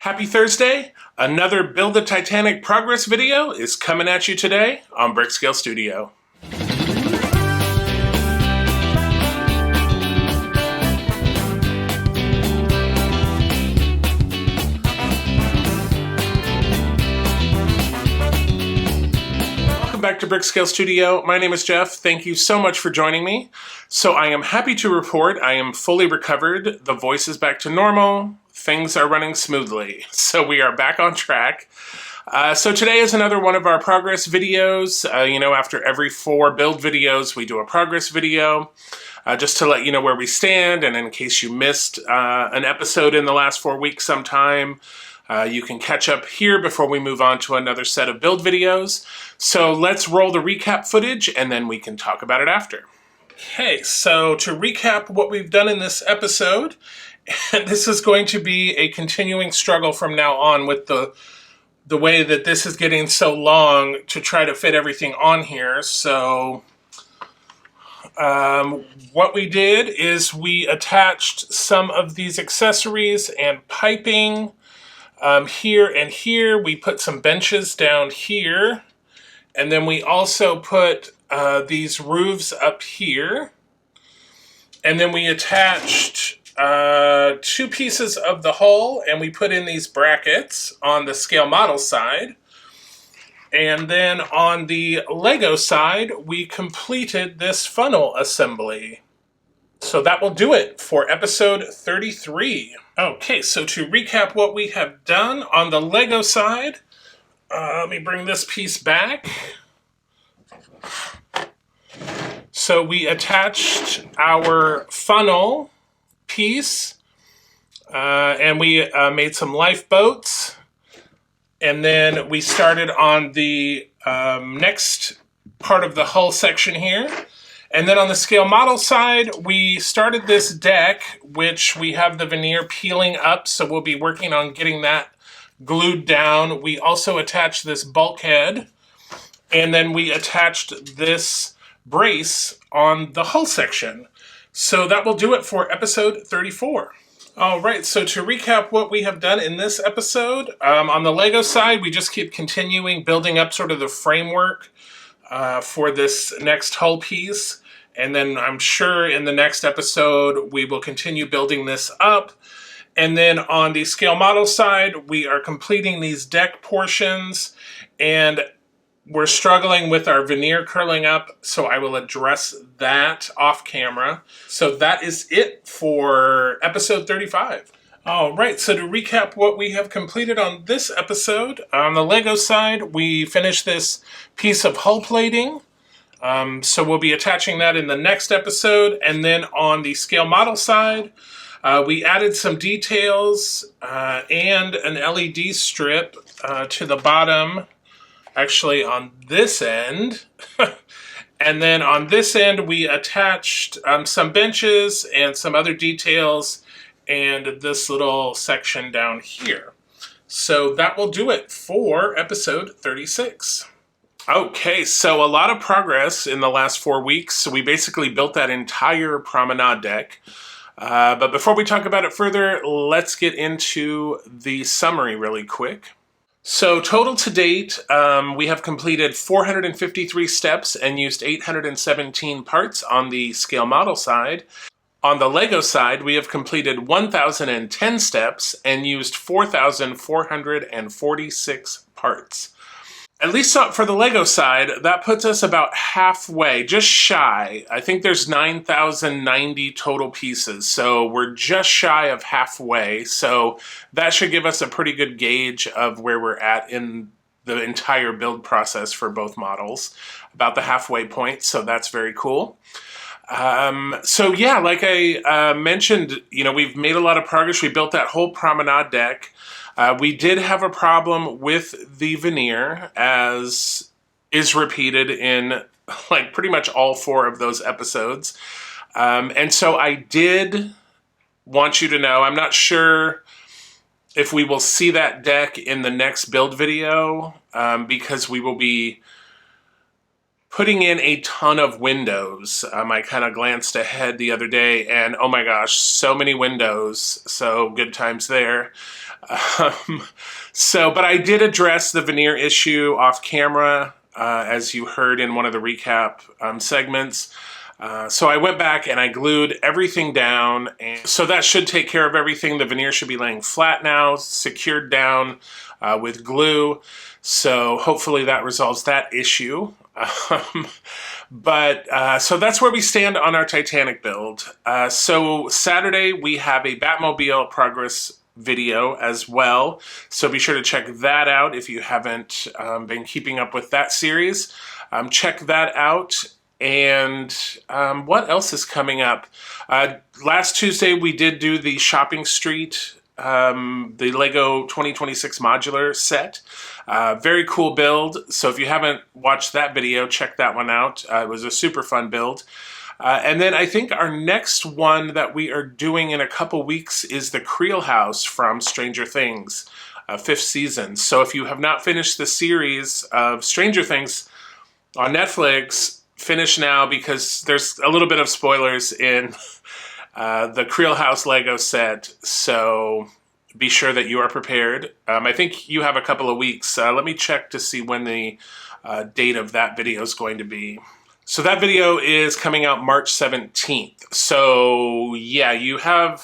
Happy Thursday! Another Build the Titanic Progress video is coming at you today on BrickScale Studio. Welcome back to BrickScale Studio. My name is Jeff. Thank you so much for joining me. So I am happy to report I am fully recovered. The voice is back to normal. Things are running smoothly. So we are back on track. So today is another one of our progress videos. After every 4 build videos, we do a progress video. Just to let you know where we stand, and in case you missed an episode in the last 4 weeks sometime, you can catch up here before we move on to another set of build videos. So let's roll the recap footage and then we can talk about it after. Okay, so to recap what we've done in this episode, and this is going to be a continuing struggle from now on with the way that this is getting so long to try to fit everything on here. So what we did is we attached some of these accessories and piping here and here. We put some benches down here, and then we also put these roofs up here, and then we attached 2 pieces of the hull, and we put in these brackets on the scale model side. And then on the LEGO side, we completed this funnel assembly. So that will do it for episode 33. Okay, so to recap what we have done on the LEGO side, let me bring this piece back. So we attached our funnel piece, and we made some lifeboats, and then we started on the next part of the hull section here. And then on the scale model side, we started this deck, which we have the veneer peeling up, so we'll be working on getting that glued down. We also attached this bulkhead, and then we attached this brace on the hull section. So that will do it for episode 34. All right, so to recap what we have done in this episode, on the LEGO side, we just keep continuing building up sort of the framework for this next hull piece. And then I'm sure in the next episode, we will continue building this up. And then on the scale model side, we are completing these deck portions, and we're struggling with our veneer curling up, so I will address that off camera. So that is it for episode 35. All right, so to recap what we have completed on this episode, on the LEGO side, we finished this piece of hull plating. So we'll be attaching that in the next episode. And then on the scale model side, we added some details and an LED strip to the bottom, actually on this end. And then on this end, we attached some benches and some other details and this little section down here. So that will do it for episode 36. Okay, so a lot of progress in the last 4 weeks. So we basically built that entire promenade deck. But before we talk about it further, let's get into the summary really quick. So total to date, we have completed 453 steps and used 817 parts on the scale model side. On the LEGO side, we have completed 1,010 steps and used 4,446 parts. At least for the LEGO side, that puts us about halfway, just shy. I think there's 9,090 total pieces, so we're just shy of halfway. So that should give us a pretty good gauge of where we're at in the entire build process for both models, about the halfway point, so that's very cool. So yeah, like I mentioned, we've made a lot of progress. We built that whole promenade deck. We did have a problem with the veneer, as is repeated in like pretty much all 4 of those episodes. And so I did want you to know, I'm not sure if we will see that deck in the next build video, because we will be putting in a ton of windows. I kind of glanced ahead the other day and oh my gosh, so many windows, so good times there. But I did address the veneer issue off camera, as you heard in one of the recap segments. So I went back and I glued everything down, and so that should take care of everything. The veneer should be laying flat now, secured down with glue. So hopefully that resolves that issue. So that's where we stand on our Titanic build. So Saturday we have a Batmobile progress video as well. So be sure to check that out if you haven't been keeping up with that series. Check that out. And what else is coming up? Last Tuesday we did do the Shopping Street, the LEGO 2026 modular set. Very cool build. So if you haven't watched that video, check that one out. It was a super fun build. And then I think our next one that we are doing in a couple weeks is the Creel House from Stranger Things, 5th season. So if you have not finished the series of Stranger Things on Netflix, finish now, because there's a little bit of spoilers in the Creel House Lego set. So be sure that you are prepared. I think you have a couple of weeks. Let me check to see when the date of that video is going to be. So that video is coming out March 17th. So yeah, you have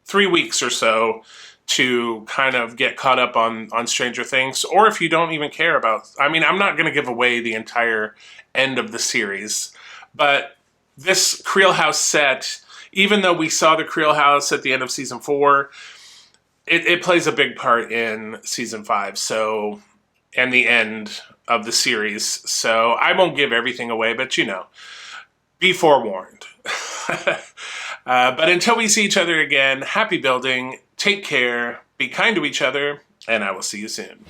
3 weeks or so to kind of get caught up on Stranger Things. Or if you don't even care about, I mean, I'm not going to give away the entire end of the series, but this Creel House set, even though we saw the Creel House at the end of season 4, it plays a big part in season 5. So, and the end of the series. So I won't give everything away, but you know, be forewarned. But until we see each other again, happy building, take care, be kind to each other, and I will see you soon.